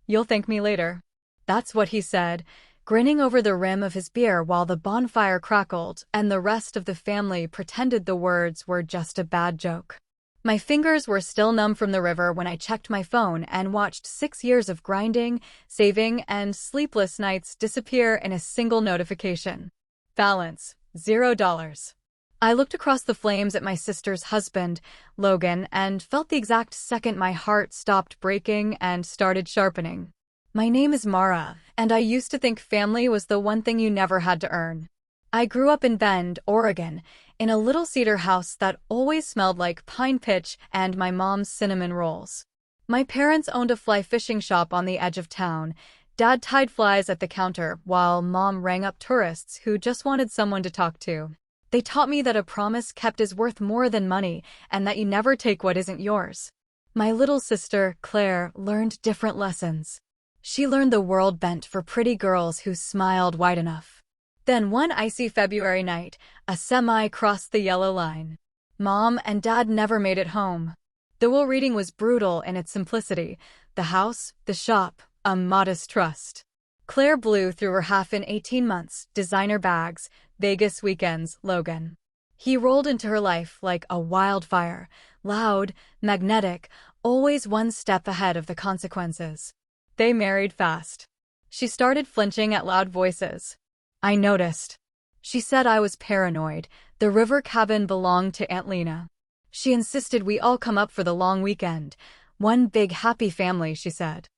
You'll thank me later. That's what he said, grinning over the rim of his beer while the bonfire crackled and the rest of the family pretended the words were just a bad joke. My fingers were still numb from the river when I checked my phone and watched 6 years of grinding, saving, and sleepless nights disappear in a single notification. Balance, $0. I looked across the flames at my sister's husband, Logan, and felt the exact second my heart stopped breaking and started sharpening. My name is Mara, and I used to think family was the one thing you never had to earn. I grew up in Bend, Oregon, in a little cedar house that always smelled like pine pitch and my mom's cinnamon rolls. My parents owned a fly fishing shop on the edge of town. Dad tied flies at the counter while Mom rang up tourists who just wanted someone to talk to. They taught me that a promise kept is worth more than money and that you never take what isn't yours. My little sister, Claire, learned different lessons. She learned the world bent for pretty girls who smiled wide enough. Then one icy February night, a semi crossed the yellow line. Mom and Dad never made it home. The will reading was brutal in its simplicity. The house, the shop, a modest trust. Claire blew through her half in 18 months, designer bags, Vegas weekends, Logan. He rolled into her life like a wildfire, loud, magnetic, always one step ahead of the consequences. They married fast. She started flinching at loud voices. I noticed. She said I was paranoid. The river cabin belonged to Aunt Lena. She insisted we all come up for the long weekend. One big happy family, she said.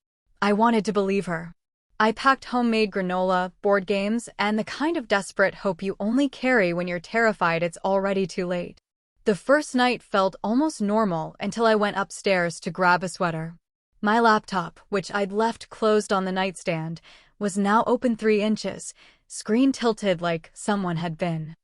I wanted to believe her. I packed homemade granola, board games, and the kind of desperate hope you only carry when you're terrified it's already too late. The first night felt almost normal until I went upstairs to grab a sweater. My laptop, which I'd left closed on the nightstand, was now open 3 inches, screen tilted like someone had been.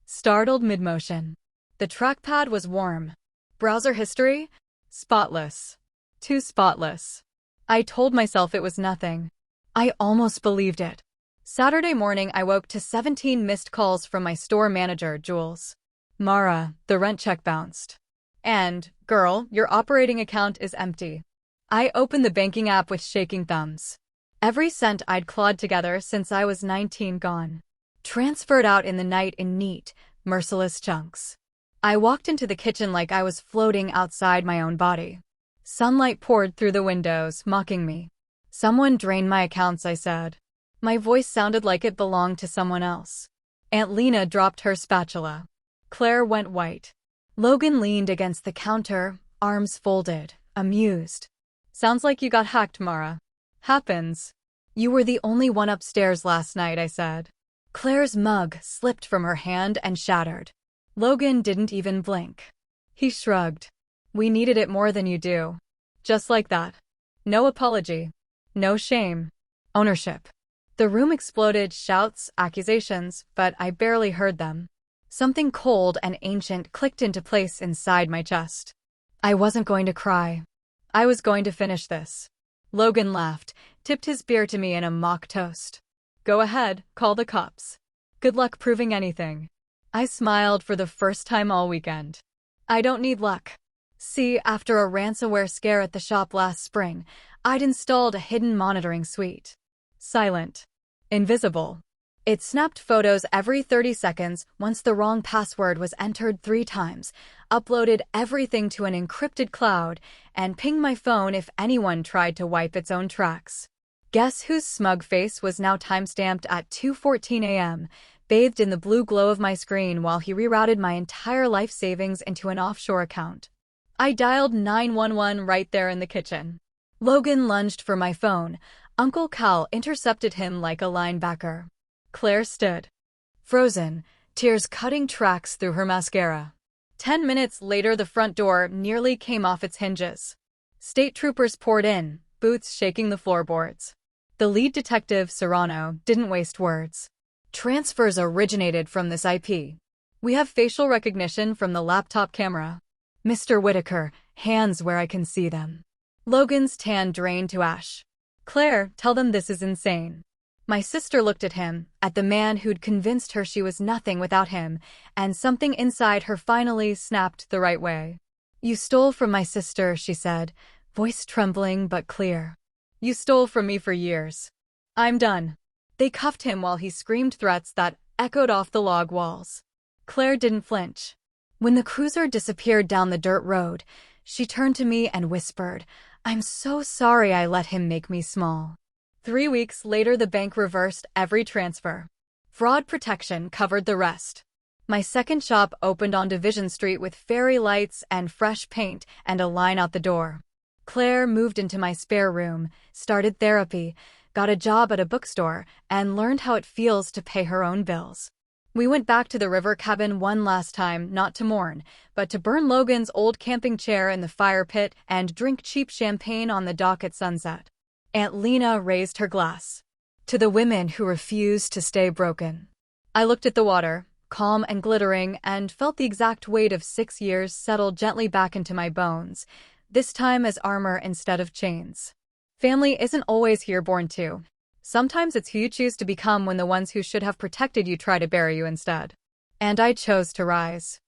Startled mid-motion. The trackpad was warm. Browser history? Spotless. Too spotless. I told myself it was nothing. I almost believed it. Saturday morning, I woke to 17 missed calls from my store manager, Jules. Mara, the rent check bounced. And, girl, your operating account is empty. I opened the banking app with shaking thumbs. Every cent I'd clawed together since I was 19 gone. Transferred out in the night in neat, merciless chunks. I walked into the kitchen like I was floating outside my own body. Sunlight poured through the windows, mocking me. Someone drained my accounts, I said. My voice sounded like it belonged to someone else. Aunt Lena dropped her spatula. Claire went white. Logan leaned against the counter, arms folded, amused. Sounds like you got hacked, Mara. Happens. You were the only one upstairs last night, I said. Claire's mug slipped from her hand and shattered. Logan didn't even blink. He shrugged. We needed it more than you do. Just like that. No apology. No shame. Ownership. The room exploded, shouts, accusations, but I barely heard them. Something cold and ancient clicked into place inside my chest. I wasn't going to cry. I was going to finish this. Logan laughed, tipped his beer to me in a mock toast. Go ahead, call the cops. Good luck proving anything. I smiled for the first time all weekend. I don't need luck. See, after a ransomware scare at the shop last spring, I'd installed a hidden monitoring suite. Silent. Invisible. It snapped photos every 30 seconds once the wrong password was entered 3 times, uploaded everything to an encrypted cloud, and pinged my phone if anyone tried to wipe its own tracks. Guess whose smug face was now timestamped at 2:14 a.m., bathed in the blue glow of my screen while he rerouted my entire life savings into an offshore account. I dialed 911 right there in the kitchen. Logan lunged for my phone. Uncle Cal intercepted him like a linebacker. Claire stood. Frozen, tears cutting tracks through her mascara. 10 minutes later, the front door nearly came off its hinges. State troopers poured in, boots shaking the floorboards. The lead detective, Serrano, didn't waste words. Transfers originated from this IP. We have facial recognition from the laptop camera. Mr. Whitaker, hands where I can see them. Logan's tan drained to ash. Claire, tell them this is insane. My sister looked at him, at the man who'd convinced her she was nothing without him, and something inside her finally snapped the right way. You stole from my sister, she said, voice trembling but clear. You stole from me for years. I'm done. They cuffed him while he screamed threats that echoed off the log walls. Claire didn't flinch. When the cruiser disappeared down the dirt road, she turned to me and whispered, "I'm so sorry I let him make me small." 3 weeks later, the bank reversed every transfer. Fraud protection covered the rest. My second shop opened on Division Street with fairy lights and fresh paint and a line out the door. Claire moved into my spare room, started therapy, got a job at a bookstore, and learned how it feels to pay her own bills. We went back to the river cabin one last time, not to mourn, but to burn Logan's old camping chair in the fire pit and drink cheap champagne on the dock at sunset. Aunt Lena raised her glass. To the women who refused to stay broken. I looked at the water, calm and glittering, and felt the exact weight of 6 years settle gently back into my bones, this time as armor instead of chains. Family isn't always here born to. Sometimes it's who you choose to become when the ones who should have protected you try to bury you instead. And I chose to rise.